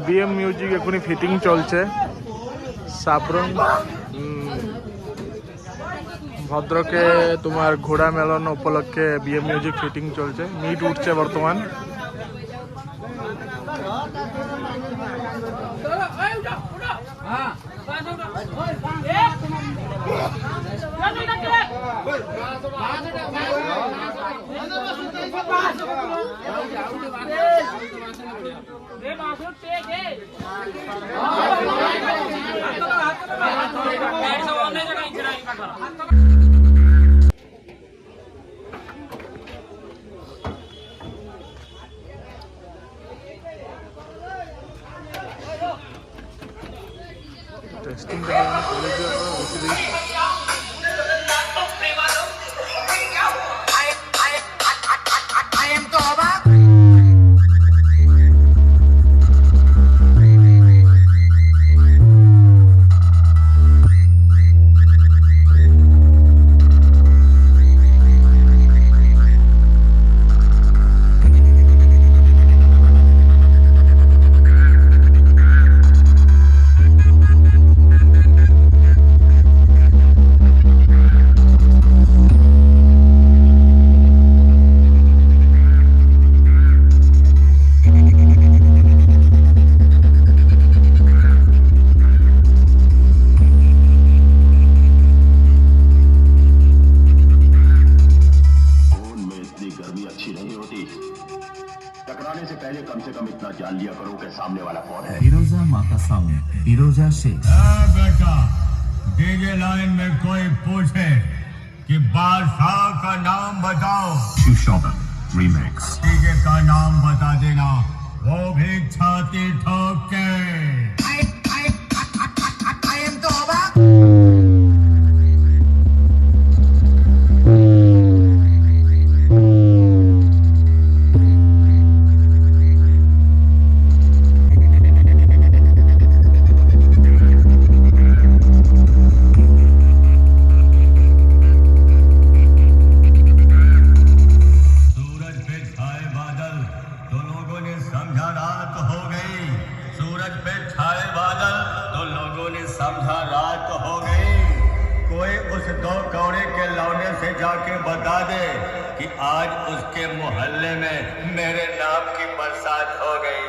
BM music এখনই fitting চলছে। সাবরং ভদ্রকে তোমার ঘোড়া মেলন উপলক্ষে বিএম মিউজিক ফিটিং চলছে। মিট উঠছে বর্তমান। टेस्टिंग टकराने से पहले कम से कम इतना जान लिया करो कि सामने वाला कौन है। बिरोजा माता साउंड, बिरोजा शेख। बेटा, डीजे लाइन में कोई पूछे कि बादशाह का नाम बताओ, शिवशोभन रीमिक्स। डीजे का नाम बता देना, वो भी छाती ठोक के। जाके बता दे कि आज उसके मोहल्ले में मेरे नाम की बरसात हो गई।